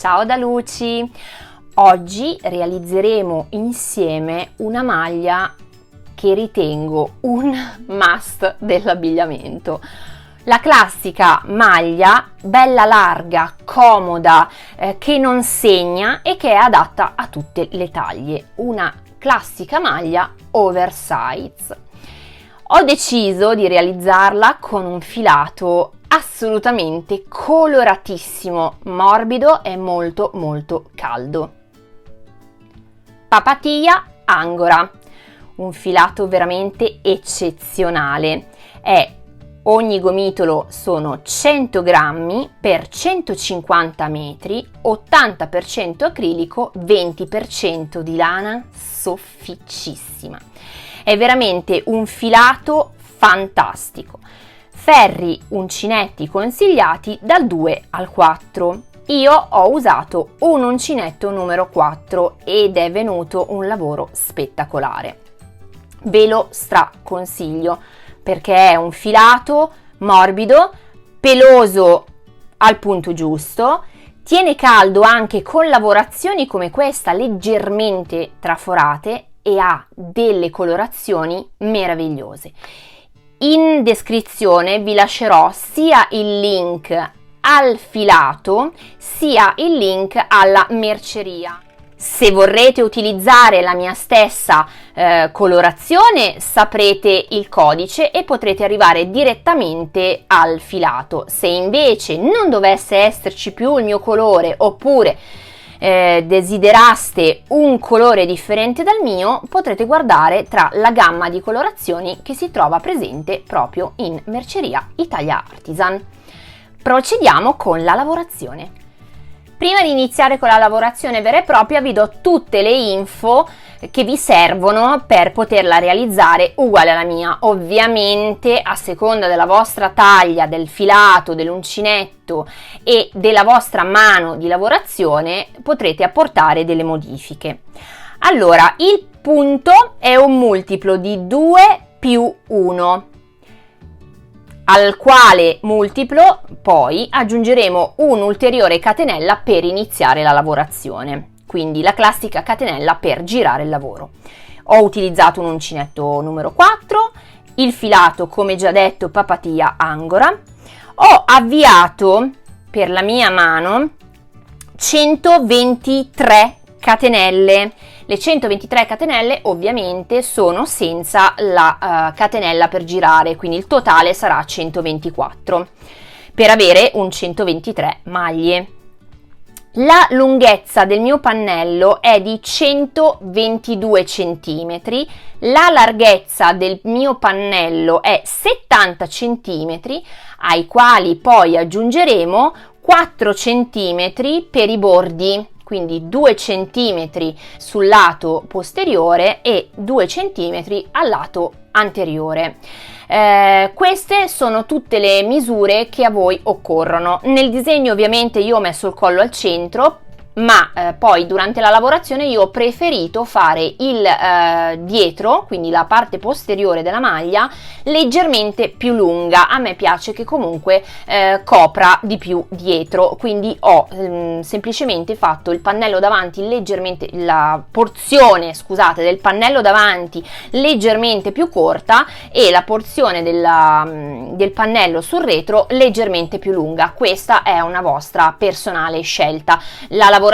Ciao da Luci! Oggi realizzeremo insieme una maglia che ritengo un must dell'abbigliamento. La classica maglia bella larga, comoda, che non segna e che è adatta a tutte le taglie. Una classica maglia oversize. Ho deciso di realizzarla con un filato assolutamente coloratissimo, morbido e molto caldo. Papatia Angora, un filato veramente eccezionale. Ogni gomitolo sono 100 grammi per 150 metri, 80% acrilico, 20% di lana sofficissima. È veramente un filato fantastico. Ferri uncinetti consigliati dal 2 al 4. Io ho usato un uncinetto numero 4 ed è venuto un lavoro spettacolare. Ve lo straconsiglio perché è un filato morbido, peloso al punto giusto, tiene caldo anche con lavorazioni come questa leggermente traforate e ha delle colorazioni meravigliose. In descrizione vi lascerò sia il link al filato sia il link alla merceria. Se vorrete utilizzare la mia stessa colorazione saprete il codice e potrete arrivare direttamente al filato. Se invece non dovesse esserci più il mio colore oppure desideraste un colore differente dal mio, potrete guardare tra la gamma di colorazioni che si trova presente proprio in Merceria Italia Artisan. Procediamo con la lavorazione. Prima di iniziare con la lavorazione vera e propria vi do tutte le info che vi servono per poterla realizzare uguale alla mia. Ovviamente a seconda della vostra taglia, del filato, dell'uncinetto e della vostra mano di lavorazione potrete apportare delle modifiche. Allora, il punto è un multiplo di 2 più 1. Al quale multiplo poi aggiungeremo un'ulteriore catenella per iniziare la lavorazione, quindi la classica catenella per girare il lavoro. Ho utilizzato un uncinetto numero 4, il filato come già detto Papatia Angora, ho avviato per la mia mano 123 catenelle. Le 123 catenelle ovviamente sono senza la catenella per girare, quindi il totale sarà 124 per avere un 123 maglie. La lunghezza del mio pannello è di 122 cm, la larghezza del mio pannello è 70 cm, ai quali poi aggiungeremo 4 cm per i bordi, quindi 2 cm sul lato posteriore e 2 cm al lato anteriore. Queste sono tutte le misure che a voi occorrono. Nel disegno ovviamente io ho messo il collo al centro, ma poi durante la lavorazione io ho preferito fare il dietro, quindi la parte posteriore della maglia, leggermente più lunga. A me piace che comunque copra di più dietro, quindi ho semplicemente fatto il pannello davanti leggermente, la porzione, scusate, del pannello davanti leggermente più corta e la porzione del pannello sul retro leggermente più lunga. Questa è una vostra personale scelta. La lavorazione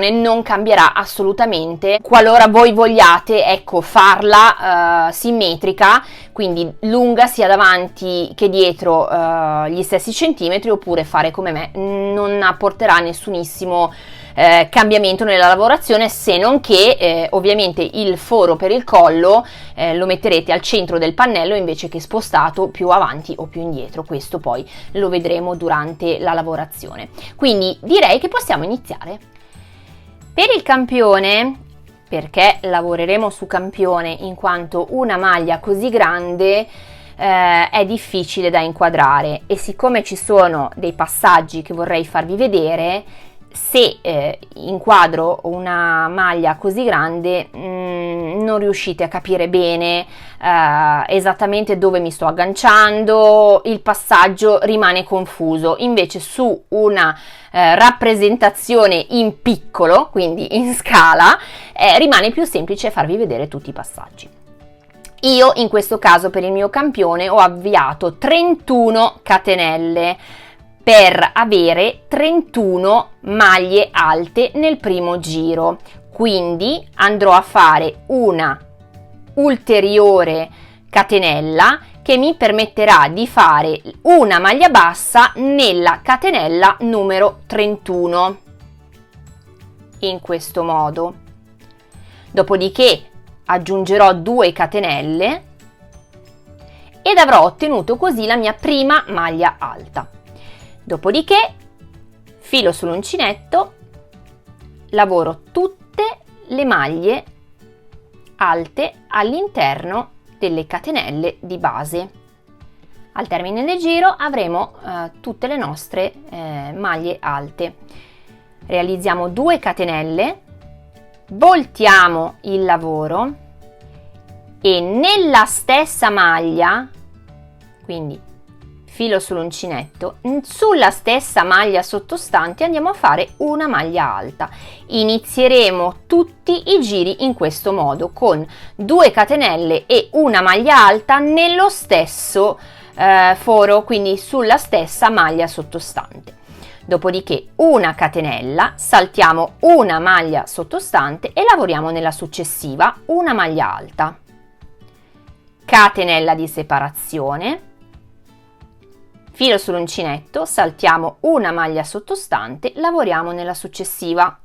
non cambierà assolutamente qualora voi vogliate, ecco, farla simmetrica, quindi lunga sia davanti che dietro gli stessi centimetri, oppure fare come me. Non apporterà nessunissimo cambiamento nella lavorazione, se non che ovviamente il foro per il collo lo metterete al centro del pannello invece che spostato più avanti o più indietro. Questo poi lo vedremo durante la lavorazione, quindi direi che possiamo iniziare. Per il campione, perché lavoreremo su campione in quanto una maglia così grande è difficile da inquadrare, e siccome ci sono dei passaggi che vorrei farvi vedere, se inquadro una maglia così grande non riuscite a capire bene esattamente dove mi sto agganciando, il passaggio rimane confuso. Invece su una rappresentazione in piccolo, quindi in scala, rimane più semplice farvi vedere tutti i passaggi. Io in questo caso per il mio campione ho avviato 31 catenelle per avere 31 maglie alte nel primo giro, quindi andrò a fare una ulteriore catenella che mi permetterà di fare una maglia bassa nella catenella numero 31, in questo modo. Dopodiché aggiungerò 2 catenelle ed avrò ottenuto così la mia prima maglia alta. Dopodiché filo sull'uncinetto, lavoro tutte le maglie alte all'interno delle catenelle di base. Al termine del giro avremo tutte le nostre maglie alte. Realizziamo 2 catenelle, voltiamo il lavoro e nella stessa maglia, quindi filo sull'uncinetto, sulla stessa maglia sottostante andiamo a fare una maglia alta. Inizieremo tutti i giri in questo modo, con 2 catenelle e una maglia alta nello stesso foro, quindi sulla stessa maglia sottostante. Dopodiché una catenella, saltiamo una maglia sottostante e lavoriamo nella successiva una maglia alta. Catenella di separazione, filo sull'uncinetto, saltiamo una maglia sottostante, lavoriamo nella successiva.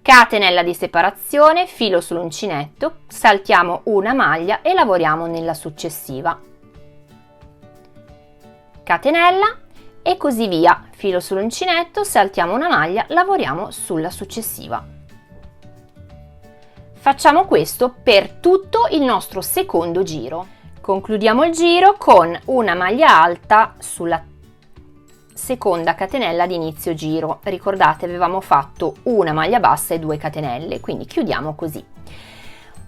Catenella di separazione, filo sull'uncinetto, saltiamo una maglia e lavoriamo nella successiva. Catenella e così via, filo sull'uncinetto, saltiamo una maglia, lavoriamo sulla successiva. Facciamo questo per tutto il nostro secondo giro. Concludiamo il giro con una maglia alta sulla seconda catenella di inizio giro. Ricordate, avevamo fatto una maglia bassa e 2 catenelle, quindi chiudiamo così.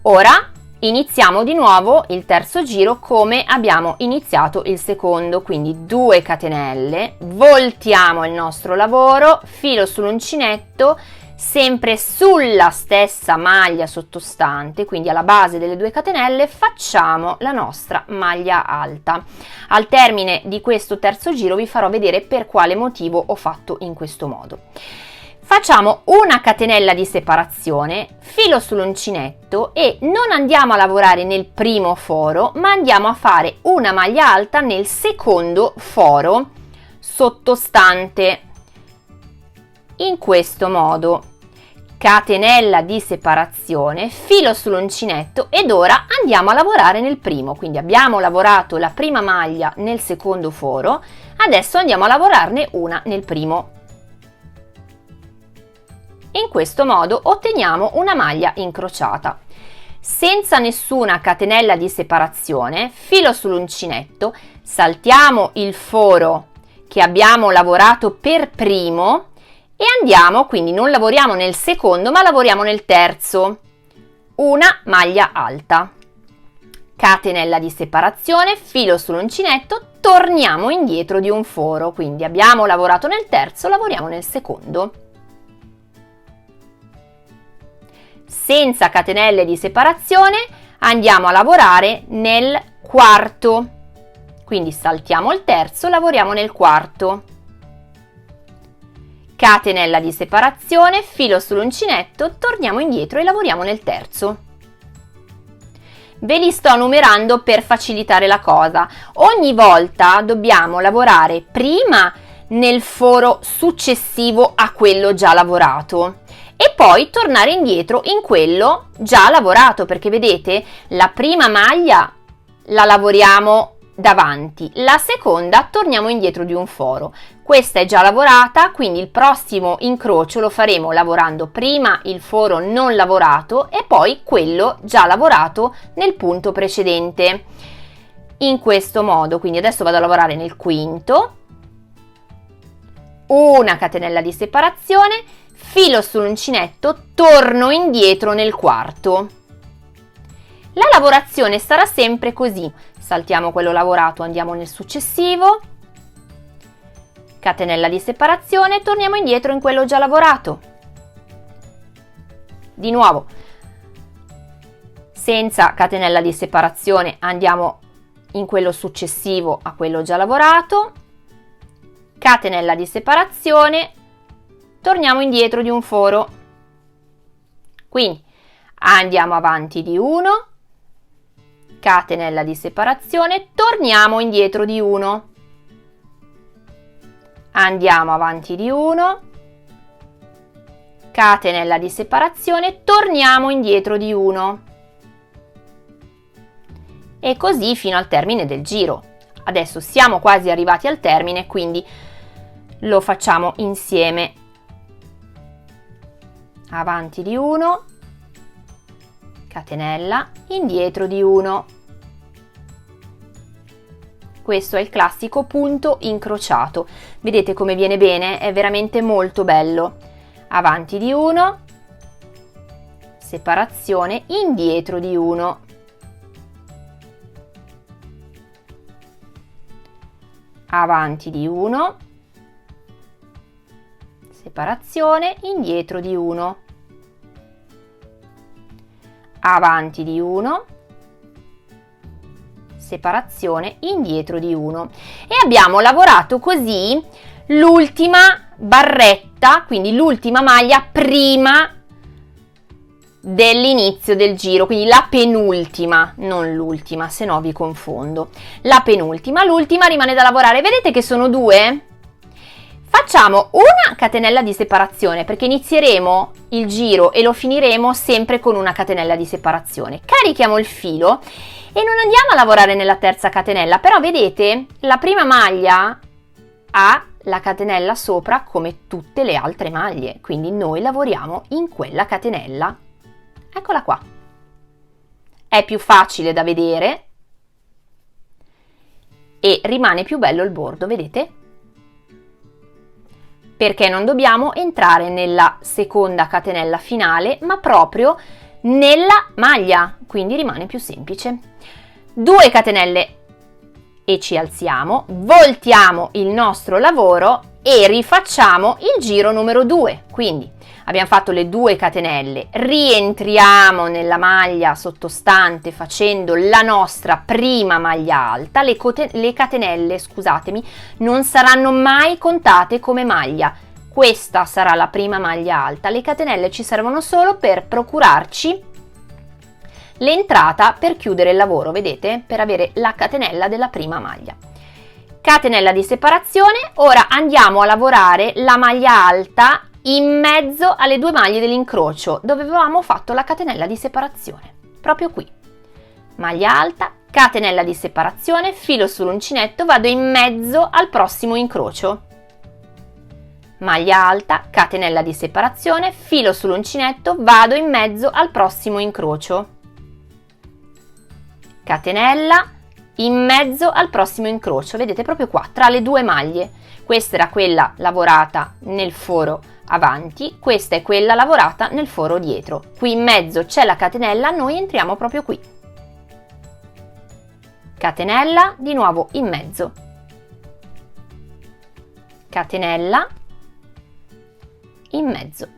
Ora iniziamo di nuovo il terzo giro come abbiamo iniziato il secondo, quindi 2 catenelle, voltiamo il nostro lavoro, filo sull'uncinetto, sempre sulla stessa maglia sottostante, quindi alla base delle 2 catenelle facciamo la nostra maglia alta. Al termine di questo terzo giro vi farò vedere per quale motivo ho fatto in questo modo. Facciamo una catenella di separazione, filo sull'uncinetto e non andiamo a lavorare nel primo foro, ma andiamo a fare una maglia alta nel secondo foro sottostante. In questo modo, catenella di separazione, filo sull'uncinetto ed ora andiamo a lavorare nel primo, quindi abbiamo lavorato la prima maglia nel secondo foro, adesso andiamo a lavorarne una nel primo. In questo modo otteniamo una maglia incrociata. Senza nessuna catenella di separazione, filo sull'uncinetto, saltiamo il foro che abbiamo lavorato per primo e andiamo, quindi non lavoriamo nel secondo ma lavoriamo nel terzo, una maglia alta, catenella di separazione, filo sull'uncinetto, torniamo indietro di un foro, quindi abbiamo lavorato nel terzo, lavoriamo nel secondo. Senza catenelle di separazione andiamo a lavorare nel quarto, quindi saltiamo il terzo, lavoriamo nel quarto. Catenella di separazione, filo sull'uncinetto, torniamo indietro e lavoriamo nel terzo. Ve li sto numerando per facilitare la cosa. Ogni volta dobbiamo lavorare prima nel foro successivo a quello già lavorato e poi tornare indietro in quello già lavorato, perché vedete, la prima maglia la lavoriamo davanti, la seconda torniamo indietro di un foro. Questa è già lavorata, quindi il prossimo incrocio lo faremo lavorando prima il foro non lavorato e poi quello già lavorato nel punto precedente. In questo modo, quindi adesso vado a lavorare nel quinto, una catenella di separazione, filo sull'uncinetto, torno indietro nel quarto. La lavorazione sarà sempre così, saltiamo quello lavorato, andiamo nel successivo, catenella di separazione, torniamo indietro in quello già lavorato. Di nuovo, senza catenella di separazione andiamo in quello successivo a quello già lavorato, catenella di separazione, torniamo indietro di un foro, quindi andiamo avanti di 1, catenella di separazione, torniamo indietro di 1, andiamo avanti di 1, catenella di separazione, torniamo indietro di 1 e così fino al termine del giro. Adesso siamo quasi arrivati al termine, quindi lo facciamo insieme. Avanti di 1, catenella, indietro di 1. Questo è il classico punto incrociato. Vedete come viene bene? È veramente molto bello. Avanti di 1, separazione, indietro di 1. Avanti di 1, separazione, indietro di 1. Avanti di 1, separazione, indietro di 1. E abbiamo lavorato così l'ultima barretta, quindi l'ultima maglia prima dell'inizio del giro, quindi la penultima, non l'ultima, se no vi confondo. La penultima, l'ultima rimane da lavorare. Vedete che sono due? Facciamo una catenella di separazione perché inizieremo il giro e lo finiremo sempre con una catenella di separazione. Carichiamo il filo e non andiamo a lavorare nella terza catenella, però vedete la prima maglia ha la catenella sopra come tutte le altre maglie, quindi noi lavoriamo in quella catenella. Eccola qua. È più facile da vedere e rimane più bello il bordo, vedete? Perché non dobbiamo entrare nella seconda catenella finale, ma proprio nella maglia, quindi rimane più semplice. 2 catenelle e ci alziamo, voltiamo il nostro lavoro e rifacciamo il giro numero 2. Quindi abbiamo fatto le 2 catenelle, rientriamo nella maglia sottostante facendo la nostra prima maglia alta. Le catenelle, scusatemi, non saranno mai contate come maglia. Questa sarà la prima maglia alta. Le catenelle ci servono solo per procurarci l'entrata per chiudere il lavoro, vedete? Per avere la catenella della prima maglia. Catenella di separazione, ora andiamo a lavorare la maglia alta in mezzo alle 2 maglie dell'incrocio dove avevamo fatto la catenella di separazione, proprio qui. Maglia alta, catenella di separazione, filo sull'uncinetto, vado in mezzo al prossimo incrocio. Maglia alta, catenella di separazione, filo sull'uncinetto, vado in mezzo al prossimo incrocio. Catenella, in mezzo al prossimo incrocio, vedete proprio qua, tra le 2 maglie. Questa era quella lavorata nel foro avanti, questa è quella lavorata nel foro dietro. Qui in mezzo c'è la catenella, noi entriamo proprio qui. Catenella, di nuovo in mezzo. Catenella, in mezzo.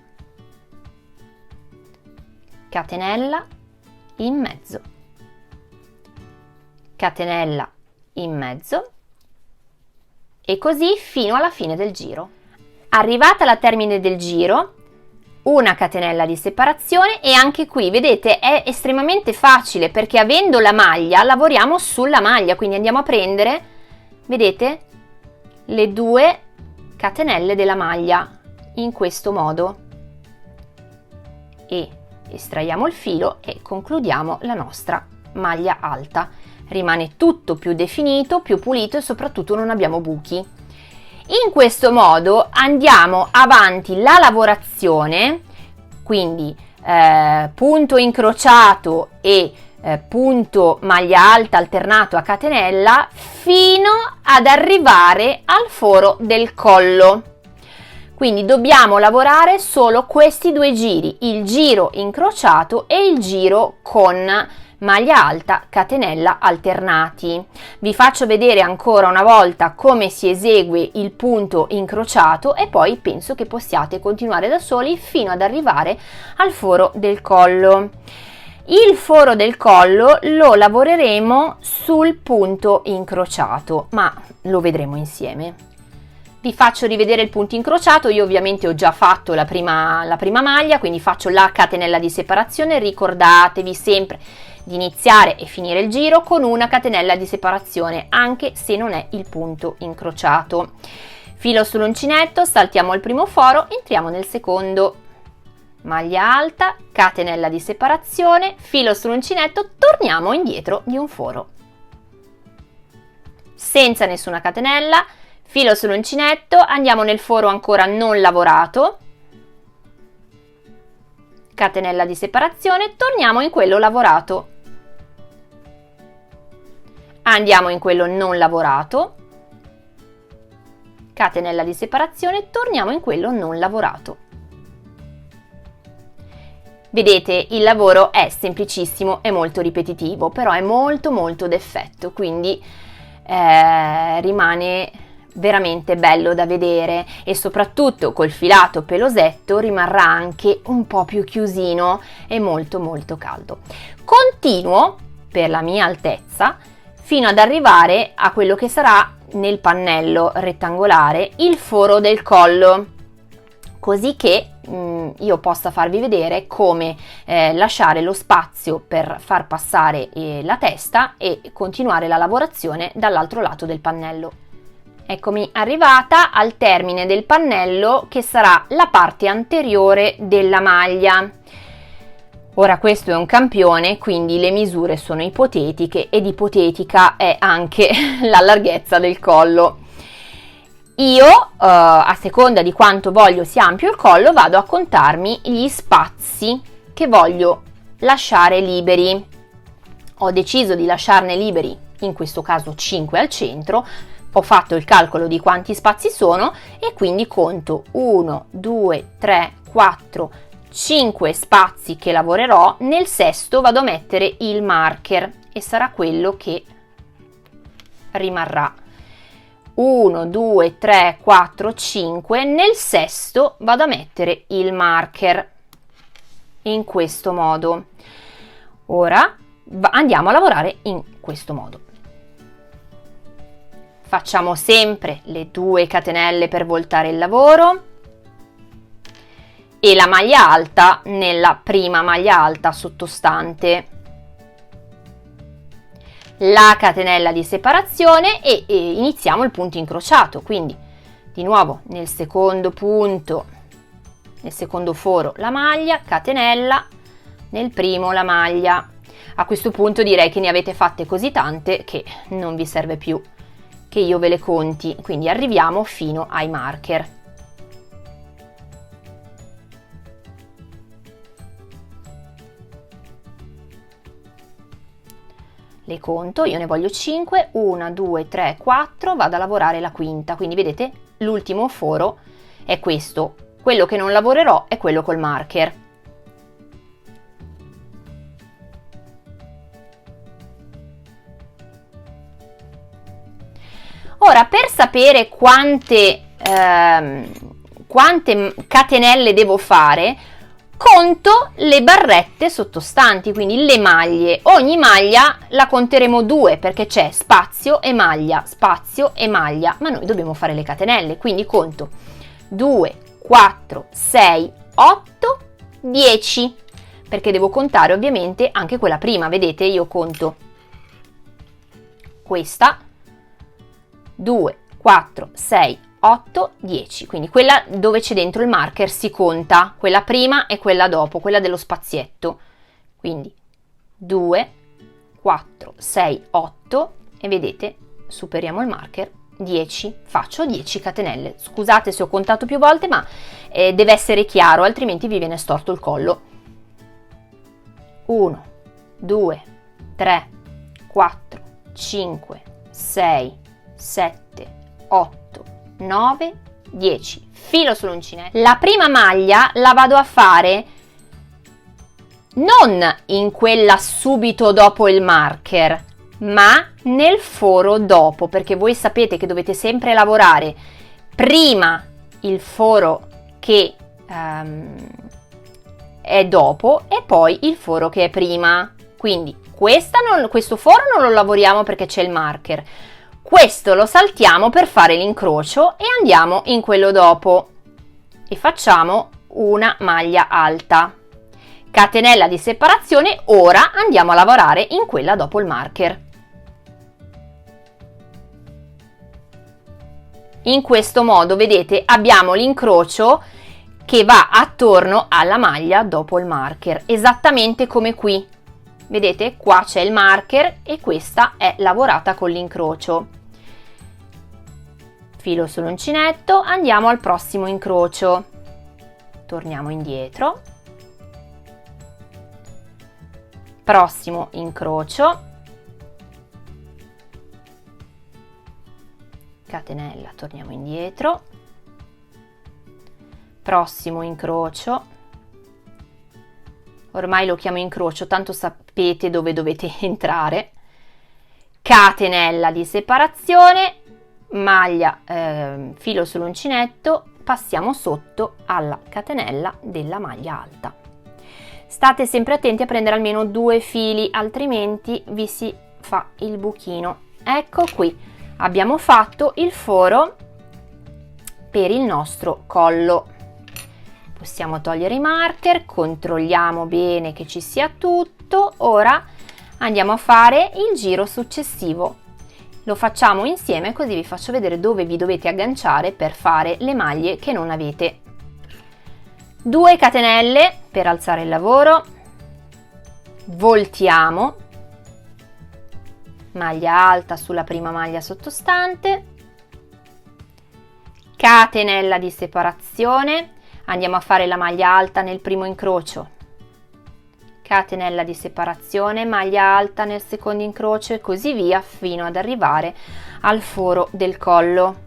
Catenella, in mezzo. Catenella, in mezzo. E così fino alla fine del giro. Arrivata alla termine del giro, una catenella di separazione e anche qui, vedete, è estremamente facile perché avendo la maglia lavoriamo sulla maglia, quindi andiamo a prendere, vedete, le 2 catenelle della maglia in questo modo e estraiamo il filo e concludiamo la nostra maglia alta. Rimane tutto più definito, più pulito e soprattutto non abbiamo buchi. In questo modo andiamo avanti la lavorazione, quindi punto incrociato e punto maglia alta alternato a catenella fino ad arrivare al foro del collo. Quindi dobbiamo lavorare solo questi due giri, il giro incrociato e il giro con maglia alta, catenella alternati. Vi faccio vedere ancora una volta come si esegue il punto incrociato e poi penso che possiate continuare da soli fino ad arrivare al foro del collo. Il foro del collo lo lavoreremo sul punto incrociato, ma lo vedremo insieme. Vi faccio rivedere il punto incrociato. Io ovviamente ho già fatto la prima maglia, quindi faccio la catenella di separazione. Ricordatevi sempre di iniziare e finire il giro con una catenella di separazione, anche se non è il punto incrociato. Filo sull'uncinetto, saltiamo il primo foro, entriamo nel secondo. Maglia alta, catenella di separazione, filo sull'uncinetto, torniamo indietro di un foro. Senza nessuna catenella, filo sull'uncinetto, andiamo nel foro ancora non lavorato, catenella di separazione, torniamo in quello lavorato. Andiamo in quello non lavorato, catenella di separazione, torniamo in quello non lavorato. Vedete, il lavoro è semplicissimo e molto ripetitivo, però è molto d'effetto, quindi rimane veramente bello da vedere e soprattutto col filato pelosetto rimarrà anche un po' più chiusino e molto caldo. Continuo per la mia altezza fino ad arrivare a quello che sarà nel pannello rettangolare il foro del collo, così che io possa farvi vedere come lasciare lo spazio per far passare la testa e continuare la lavorazione dall'altro lato del pannello. Eccomi arrivata al termine del pannello, che sarà la parte anteriore della maglia. Ora questo è un campione, quindi le misure sono ipotetiche ed ipotetica è anche la larghezza del collo. Io, a seconda di quanto voglio sia ampio il collo, vado a contarmi gli spazi che voglio lasciare liberi. Ho deciso di lasciarne liberi, in questo caso 5 al centro, ho fatto il calcolo di quanti spazi sono e quindi conto 1, 2, 3, 4, 5 spazi che lavorerò. Nel sesto vado a mettere il marker e sarà quello che rimarrà. 1, 2, 3, 4, 5, nel sesto vado a mettere il marker in questo modo. Ora andiamo a lavorare in questo modo. Facciamo sempre le 2 catenelle per voltare il lavoro e la maglia alta nella prima maglia alta sottostante. La catenella di separazione e iniziamo il punto incrociato, quindi di nuovo nel secondo punto, nel secondo foro la maglia, catenella, nel primo la maglia. A questo punto direi che ne avete fatte così tante che non vi serve più che io ve le conti, quindi arriviamo fino ai marker. Le conto, io ne voglio 5, 1, 2, 3, 4, vado a lavorare la quinta, quindi vedete l'ultimo foro è questo, quello che non lavorerò è quello col marker. Ora, per sapere quante catenelle devo fare, conto le barrette sottostanti, quindi le maglie. Ogni maglia la conteremo 2 perché c'è spazio e maglia, ma noi dobbiamo fare le catenelle, quindi conto 2, 4, 6, 8, 10, perché devo contare ovviamente anche quella prima. Vedete, io conto questa, 2, 4, 6, 8, 10, quindi quella dove c'è dentro il marker si conta, quella prima e quella dopo, quella dello spazietto, quindi 2, 4, 6, 8 e vedete, superiamo il marker, 10, faccio 10 catenelle. Scusate se ho contato più volte, ma deve essere chiaro, altrimenti vi viene storto il collo. 1, 2, 3, 4, 5, 6, 7, 8, 9, 10, filo sull'uncinetto. La prima maglia la vado a fare non in quella subito dopo il marker, ma nel foro dopo, perché voi sapete che dovete sempre lavorare prima il foro che è dopo e poi il foro che è prima. Quindi questo foro non lo lavoriamo perché c'è il marker, questo lo saltiamo per fare l'incrocio e andiamo in quello dopo e facciamo una maglia alta, catenella di separazione. Ora andiamo a lavorare in quella dopo il marker. In questo modo, vedete, abbiamo l'incrocio che va attorno alla maglia dopo il marker, esattamente come qui. Vedete, qua c'è il marker e questa è lavorata con l'incrocio. Filo sull'uncinetto, andiamo al prossimo incrocio. Torniamo indietro. Prossimo incrocio. Catenella, torniamo indietro. Prossimo incrocio. Ormai lo chiamo incrocio, tanto sapete dove dovete entrare. Catenella di separazione, maglia, filo sull'uncinetto, passiamo sotto alla catenella della maglia alta. State sempre attenti a prendere almeno 2 fili, altrimenti vi si fa il buchino. Ecco qui, abbiamo fatto il foro per il nostro collo. Possiamo togliere i marker, controlliamo bene che ci sia tutto. Ora andiamo a fare il giro successivo. Lo facciamo insieme, così vi faccio vedere dove vi dovete agganciare per fare le maglie che non avete. 2 catenelle per alzare il lavoro, voltiamo, maglia alta sulla prima maglia sottostante, catenella di separazione. Andiamo a fare la maglia alta nel primo incrocio, catenella di separazione, maglia alta nel secondo incrocio e così via fino ad arrivare al foro del collo.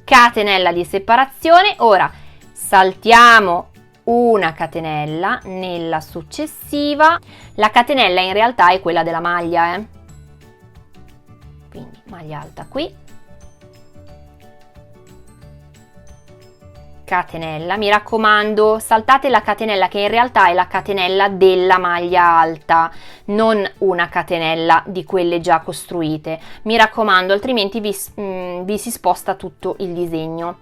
Catenella di separazione. Ora saltiamo una catenella nella successiva. La catenella in realtà è quella della maglia, quindi maglia alta qui, catenella, mi raccomando saltate la catenella che in realtà è la catenella della maglia alta, non una catenella di quelle già costruite, mi raccomando, altrimenti vi si sposta tutto il disegno.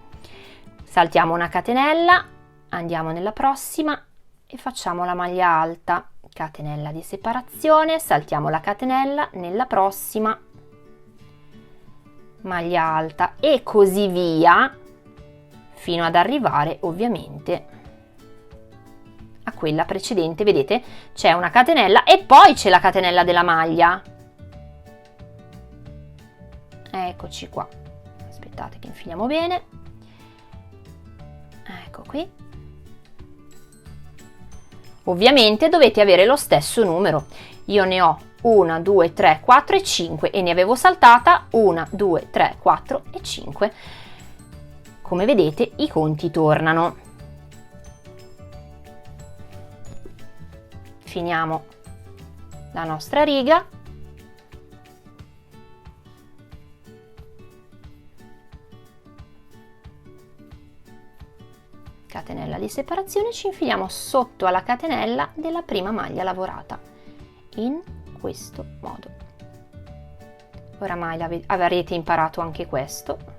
Saltiamo una catenella, andiamo nella prossima e facciamo la maglia alta, catenella di separazione, saltiamo la catenella nella prossima, maglia alta e così via fino ad arrivare ovviamente a quella precedente. Vedete, c'è una catenella e poi c'è la catenella della maglia. Eccoci qua, aspettate che infiliamo bene, ecco qui. Ovviamente dovete avere lo stesso numero, io ne ho 1, 2, 3, 4 e 5 e ne avevo saltata 1, 2, 3, 4 e 5. Come vedete i conti tornano. Finiamo la nostra riga. Catenella di separazione, ci infiliamo sotto alla catenella della prima maglia lavorata in questo modo. Oramai avrete imparato anche questo.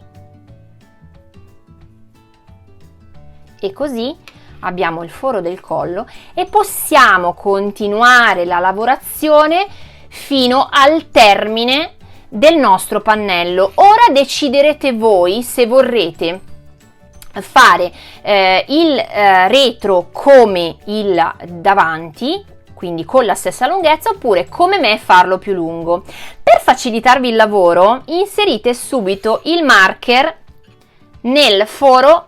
E così abbiamo il foro del collo e possiamo continuare la lavorazione fino al termine del nostro pannello. Ora deciderete voi se vorrete fare il retro come il davanti, quindi con la stessa lunghezza, oppure come me farlo più lungo. Per facilitarvi il lavoro inserite subito il marker nel foro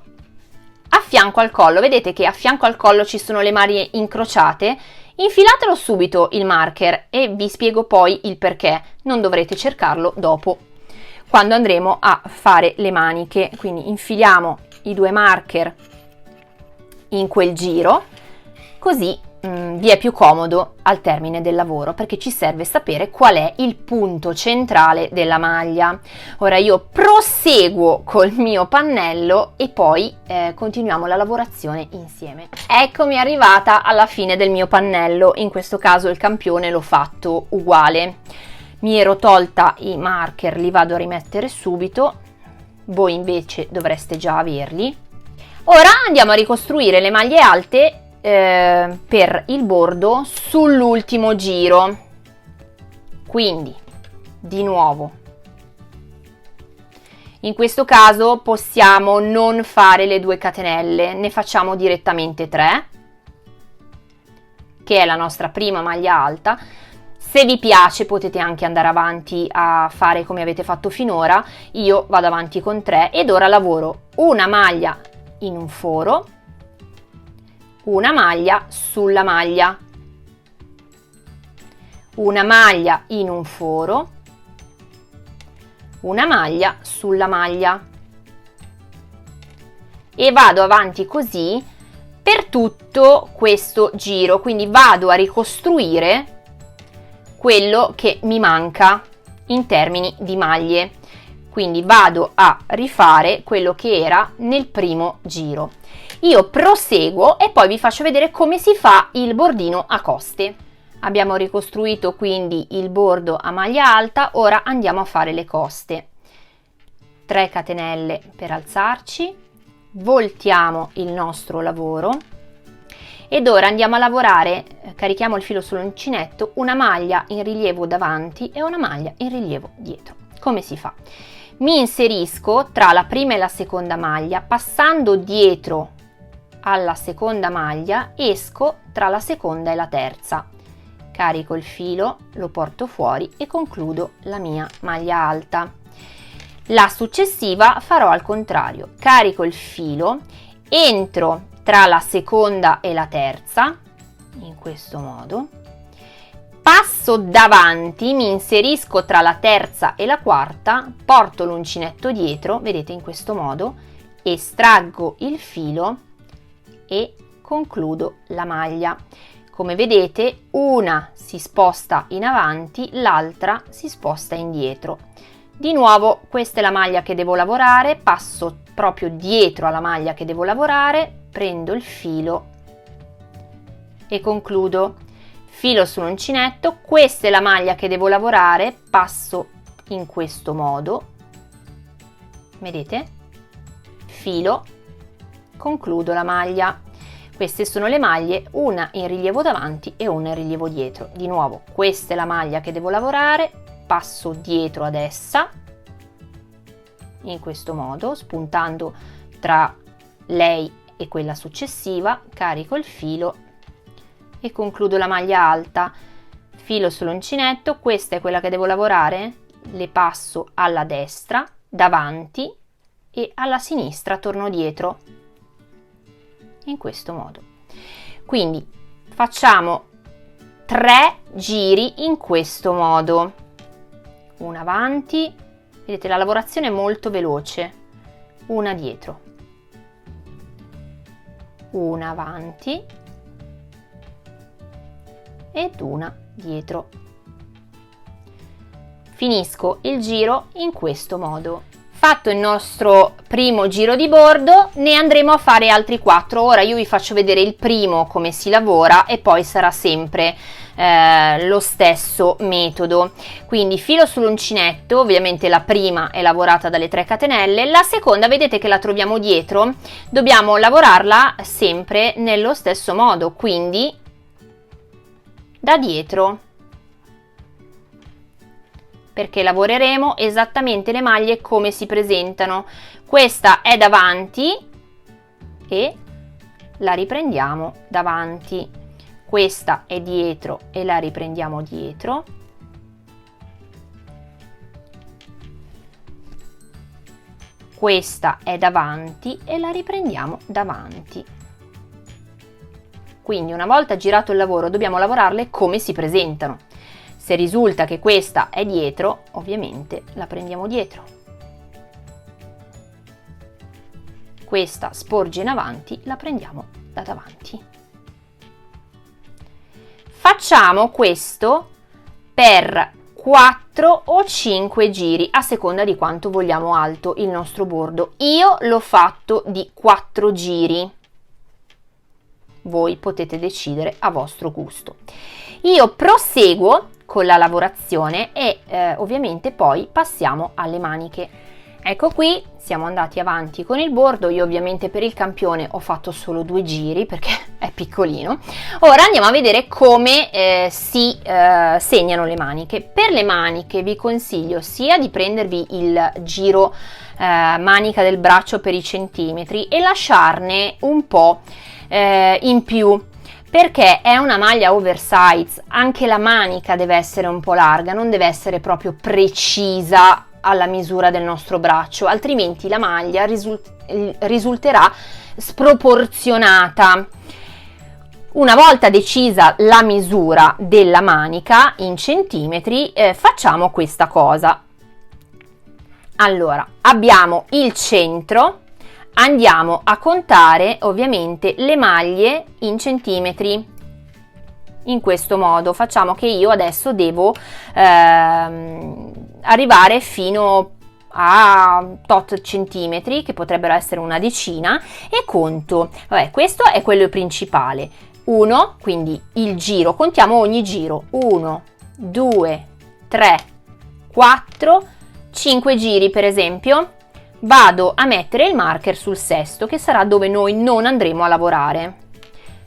a fianco al collo. Vedete che a fianco al collo ci sono le maglie incrociate, Infilatelo subito il marker e vi spiego poi il perché, non dovrete cercarlo dopo quando andremo a fare le maniche. Quindi infiliamo i 2 marker in quel giro, così vi è più comodo al termine del lavoro, perché ci serve sapere qual è il punto centrale della maglia. Ora io proseguo col mio pannello e poi continuiamo la lavorazione insieme. Eccomi arrivata alla fine del mio pannello, in questo caso il campione l'ho fatto uguale. Mi ero tolta i marker, li vado a rimettere subito, voi invece dovreste già averli. Ora andiamo a ricostruire le maglie alte per il bordo sull'ultimo giro. Quindi di nuovo in questo caso possiamo non fare le 2 catenelle, ne facciamo direttamente 3, che è la nostra prima maglia alta. Se vi piace potete anche andare avanti a fare come avete fatto finora, io vado avanti con 3 ed ora lavoro una maglia in un foro, una maglia sulla maglia, una maglia in un foro, una maglia sulla maglia e vado avanti così per tutto questo giro. Quindi vado a ricostruire quello che mi manca in termini di maglie, quindi vado a rifare quello che era nel primo giro. Io proseguo e poi vi faccio vedere come si fa il bordino a coste. Abbiamo ricostruito quindi il bordo a maglia alta, ora andiamo a fare le coste. 3 catenelle per alzarci, voltiamo il nostro lavoro ed ora andiamo a lavorare, carichiamo il filo sull'uncinetto, una maglia in rilievo davanti e una maglia in rilievo dietro. Come si fa? Mi inserisco tra la prima e la seconda maglia, passando dietro alla seconda maglia, esco tra la seconda e la terza, carico il filo, lo porto fuori e concludo la mia maglia alta. La successiva farò al contrario, carico il filo, entro tra la seconda e la terza, in questo modo, passo davanti, mi inserisco tra la terza e la quarta, porto l'uncinetto dietro, vedete in questo modo, estraggo il filo e concludo la maglia. Come vedete, una si sposta in avanti, l'altra si sposta indietro. Di nuovo, questa è la maglia che devo lavorare, passo proprio dietro alla maglia che devo lavorare, prendo il filo e concludo. Filo sull'uncinetto, questa è la maglia che devo lavorare, passo in questo modo, vedete? Filo, concludo la maglia. Queste sono le maglie, una in rilievo davanti e una in rilievo dietro. Di nuovo, questa è la maglia che devo lavorare, passo dietro ad essa, in questo modo, spuntando tra lei e quella successiva, carico il filo e concludo la maglia alta. Filo sull'uncinetto, questa è quella che devo lavorare, le passo alla destra, davanti e alla sinistra torno dietro, in questo modo. Quindi facciamo 3 giri in questo modo, una avanti, vedete la lavorazione è molto veloce, una dietro, una avanti ed una dietro. Finisco il giro in questo modo. Fatto il nostro primo giro di bordo, ne andremo a fare altri 4. Ora io vi faccio vedere il primo come si lavora e poi sarà sempre lo stesso metodo. Quindi filo sull'uncinetto, ovviamente la prima è lavorata dalle 3 catenelle, la seconda vedete che la troviamo dietro, dobbiamo lavorarla sempre nello stesso modo, quindi da dietro, perché lavoreremo esattamente le maglie come si presentano. Questa è davanti e la riprendiamo davanti, questa è dietro e la riprendiamo dietro, questa è davanti e la riprendiamo davanti. quindi una volta girato il lavoro dobbiamo lavorarle come si presentano. Se risulta che questa è dietro, ovviamente la prendiamo dietro. Questa sporge in avanti, la prendiamo da davanti. Facciamo questo per 4 o 5 giri a seconda di quanto vogliamo alto il nostro bordo. Io l'ho fatto di 4 giri. Voi potete decidere a vostro gusto. Io proseguo con la lavorazione e ovviamente poi passiamo alle maniche. Ecco qui, siamo andati avanti con il bordo. Io ovviamente per il campione ho fatto solo 2 giri perché è piccolino. Ora andiamo a vedere come si segnano le maniche. Per le maniche vi consiglio sia di prendervi il giro manica del braccio per i centimetri e lasciarne un po' in più, perché è una maglia oversize. Anche la manica deve essere un po' larga, non deve essere proprio precisa alla misura del nostro braccio, altrimenti la maglia risulterà sproporzionata. Una volta decisa la misura della manica in centimetri, facciamo questa cosa. Allora, abbiamo il centro, andiamo a contare ovviamente le maglie in centimetri. In questo modo facciamo che io adesso devo arrivare fino a tot centimetri, che potrebbero essere una decina, e conto. Vabbè, questo è quello principale. 1, quindi il giro, contiamo ogni giro. 1, 2, 3, 4, 5 giri per esempio. Vado a mettere il marker sul sesto, che sarà dove noi non andremo a lavorare.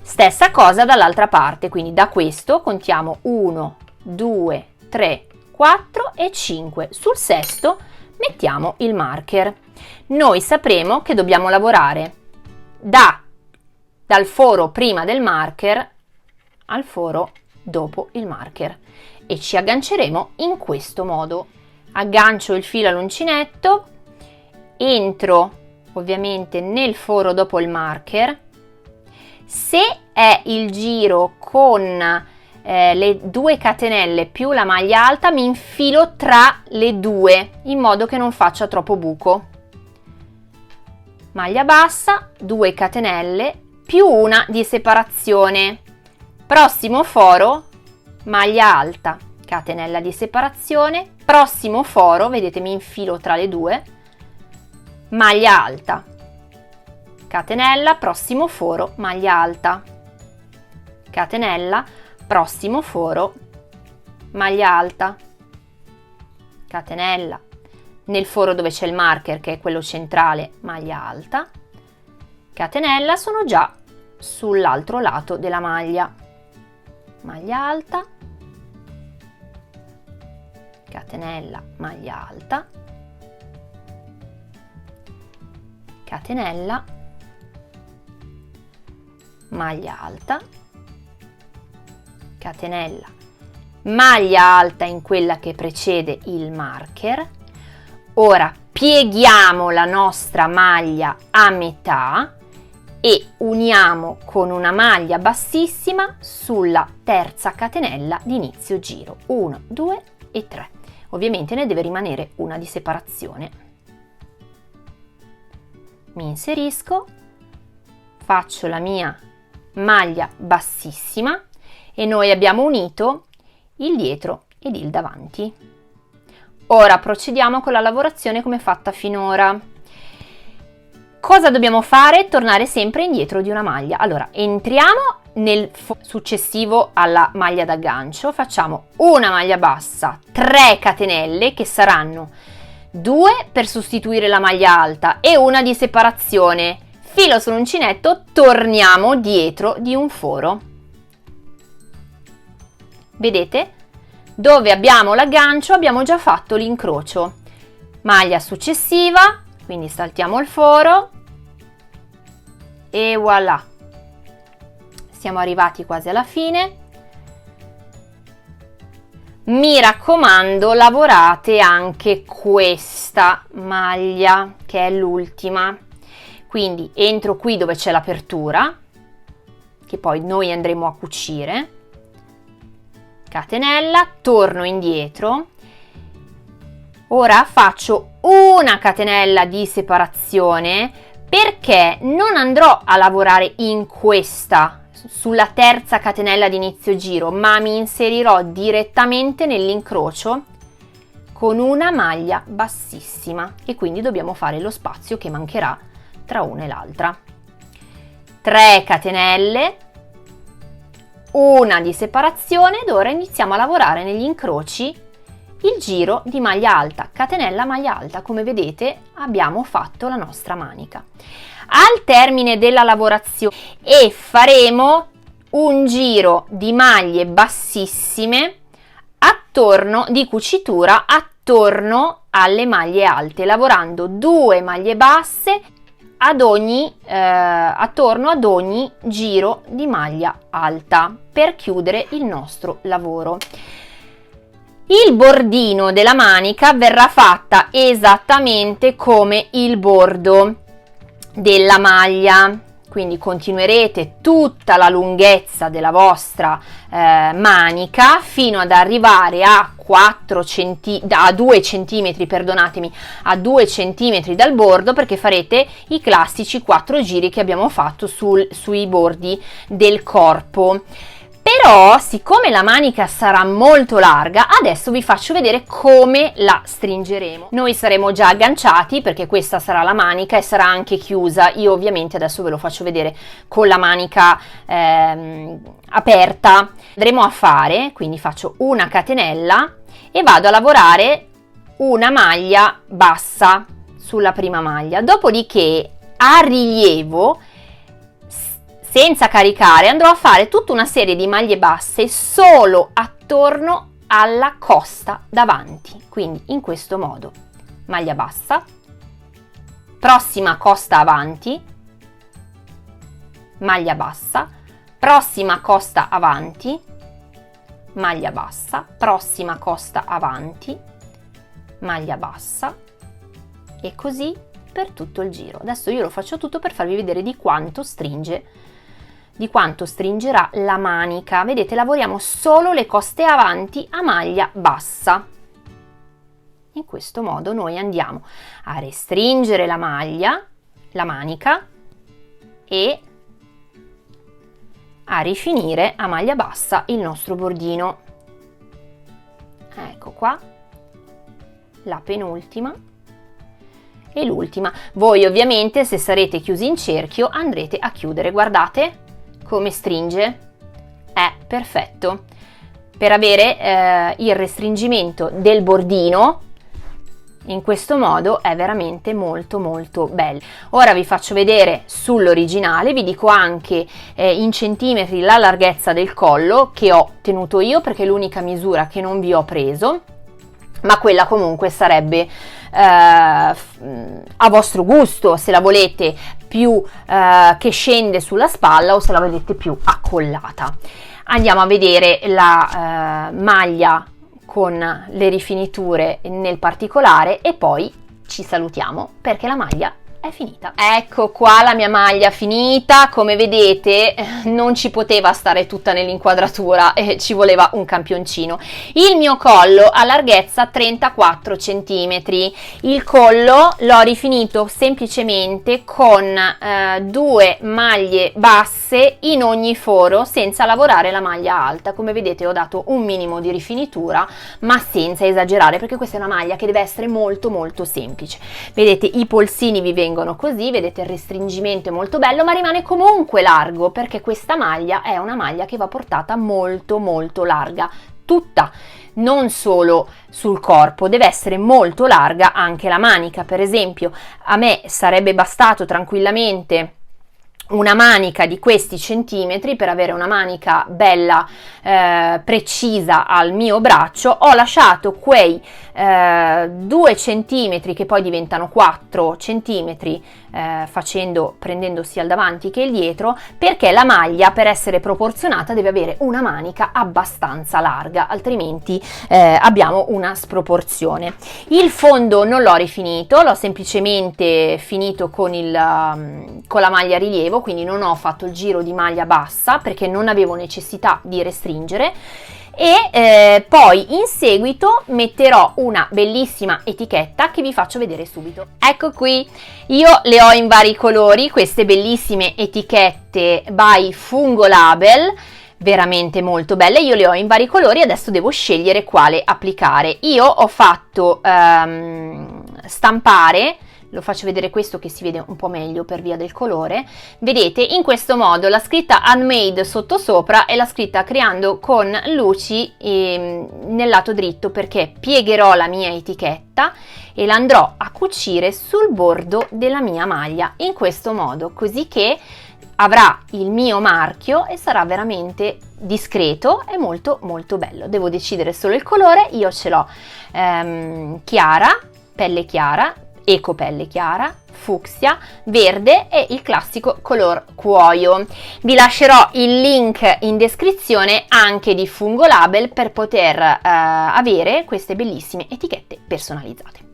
Stessa cosa dall'altra parte, quindi da questo contiamo 1, 2, 3, 4 e 5. Sul sesto mettiamo il marker. Noi sapremo che dobbiamo lavorare dal foro prima del marker al foro dopo il marker e ci agganceremo in questo modo. Aggancio il filo all'uncinetto, entro ovviamente nel foro dopo il marker. Se è il giro con le 2 catenelle più la maglia alta, mi infilo tra le 2 in modo che non faccia troppo buco. Maglia bassa, 2 catenelle più una di separazione. Prossimo foro, maglia alta, catenella di separazione. Prossimo foro, vedete, mi infilo tra le 2, maglia alta, catenella, prossimo foro, maglia alta, catenella, prossimo foro, maglia alta, catenella, nel foro dove c'è il marker, che è quello centrale, maglia alta, catenella. Sono già sull'altro lato della maglia, maglia alta, catenella, maglia alta, catenella, maglia alta, catenella, maglia alta in quella che precede il marker. Ora pieghiamo la nostra maglia a metà e uniamo con una maglia bassissima sulla terza catenella di inizio giro. 1, 2 e 3. Ovviamente ne deve rimanere una di separazione. Mi inserisco, faccio la mia maglia bassissima e noi abbiamo unito il dietro ed il davanti. Ora procediamo con la lavorazione come fatta finora. Cosa dobbiamo fare? Tornare sempre indietro di una maglia. Allora, entriamo nel successivo alla maglia d'aggancio, facciamo una maglia bassa, 3 catenelle che saranno 2 per sostituire la maglia alta e una di separazione. Filo sull'uncinetto, torniamo dietro di un foro. Vedete? Dove abbiamo l'aggancio abbiamo già fatto l'incrocio. Maglia successiva, quindi saltiamo il foro e voilà. Siamo arrivati quasi alla fine. Mi raccomando, lavorate anche questa maglia che è l'ultima. Quindi entro qui dove c'è l'apertura, che poi noi andremo a cucire, catenella, torno indietro. Ora faccio una catenella di separazione perché non andrò a lavorare in questa, sulla terza catenella di inizio giro, ma mi inserirò direttamente nell'incrocio con una maglia bassissima e quindi dobbiamo fare lo spazio che mancherà tra una e l'altra. 3 catenelle, una di separazione ed ora iniziamo a lavorare negli incroci il giro di maglia alta, catenella, maglia alta. Come vedete abbiamo fatto la nostra manica. Al termine della lavorazione e faremo un giro di maglie bassissime attorno, di cucitura attorno alle maglie alte, lavorando 2 maglie basse attorno ad ogni giro di maglia alta per chiudere il nostro lavoro. Il bordino della manica verrà fatta esattamente come il bordo della maglia, quindi continuerete tutta la lunghezza della vostra manica fino ad arrivare a 2 centimetri, perdonatemi, a 2 centimetri dal bordo, perché farete i classici 4 giri che abbiamo fatto sui bordi del corpo. Però, siccome la manica sarà molto larga, adesso vi faccio vedere come la stringeremo. Noi saremo già agganciati perché questa sarà la manica e sarà anche chiusa. Io ovviamente adesso ve lo faccio vedere con la manica aperta. Andremo a fare, quindi faccio una catenella e vado a lavorare una maglia bassa sulla prima maglia. Dopodiché, a rilievo, senza caricare, andrò a fare tutta una serie di maglie basse solo attorno alla costa davanti, quindi in questo modo: maglia bassa, prossima costa avanti, maglia bassa, prossima costa avanti, maglia bassa, prossima costa avanti, maglia bassa, e così per tutto il giro. Adesso io lo faccio tutto per farvi vedere di quanto stringerà la manica. Vedete, lavoriamo solo le coste avanti a maglia bassa. In questo modo noi andiamo a restringere la manica e a rifinire a maglia bassa il nostro bordino. Ecco qua la penultima e l'ultima. Voi ovviamente, se sarete chiusi in cerchio, andrete a chiudere. Guardate come stringe, è perfetto. Per avere il restringimento del bordino in questo modo è veramente molto molto bello. Ora vi faccio vedere sull'originale, vi dico anche in centimetri la larghezza del collo che ho tenuto io, perché è l'unica misura che non vi ho preso, ma quella comunque sarebbe a vostro gusto, se la volete più che scende sulla spalla o se la vedete più accollata. Andiamo a vedere la maglia con le rifiniture nel particolare e poi ci salutiamo perché la maglia è finita. Ecco qua la mia maglia finita. Come vedete non ci poteva stare tutta nell'inquadratura e ci voleva un campioncino. Il mio collo ha larghezza 34 cm. Il collo l'ho rifinito semplicemente con 2 maglie basse in ogni foro, senza lavorare la maglia alta. Come vedete ho dato un minimo di rifinitura, ma senza esagerare, perché questa è una maglia che deve essere molto molto semplice. Vedete, i polsini vi vengono così, vedete il restringimento è molto bello, ma rimane comunque largo, perché questa maglia è una maglia che va portata molto molto larga, tutta, non solo sul corpo, deve essere molto larga anche la manica. Per esempio, a me sarebbe bastato tranquillamente una manica di questi centimetri per avere una manica bella precisa al mio braccio. Ho lasciato quei 2 centimetri che poi diventano 4 centimetri prendendo sia il davanti che il dietro, perché la maglia, per essere proporzionata, deve avere una manica abbastanza larga, altrimenti abbiamo una sproporzione. Il fondo non l'ho rifinito, l'ho semplicemente finito con la maglia a rilievo, quindi non ho fatto il giro di maglia bassa perché non avevo necessità di restringere. E poi in seguito metterò una bellissima etichetta che vi faccio vedere subito. Ecco qui, io le ho in vari colori, queste bellissime etichette by Fungolabel, veramente molto belle. Io le ho in vari colori, adesso devo scegliere quale applicare. Io ho fatto stampare, lo faccio vedere questo che si vede un po' meglio per via del colore, vedete in questo modo la scritta handmade sottosopra e la scritta creando con luci nel lato dritto, perché piegherò la mia etichetta e la andrò a cucire sul bordo della mia maglia in questo modo, così che avrà il mio marchio e sarà veramente discreto e molto molto bello. Devo decidere solo il colore, io ce l'ho chiara, pelle chiara, eco pelle chiara, fucsia, verde e il classico color cuoio. Vi lascerò il link in descrizione anche di Fungolabel per poter avere queste bellissime etichette personalizzate.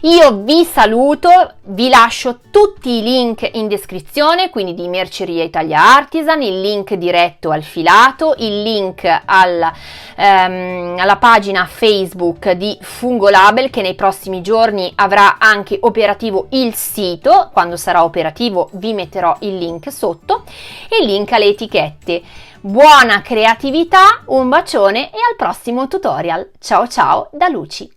Io vi saluto, vi lascio tutti i link in descrizione, quindi di Merceria Italia Artisan, il link diretto al filato, il link alla pagina Facebook di Fungolabel, che nei prossimi giorni avrà anche operativo il sito. Quando sarà operativo vi metterò il link sotto e il link alle etichette. Buona creatività, un bacione e al prossimo tutorial. Ciao ciao da Luci!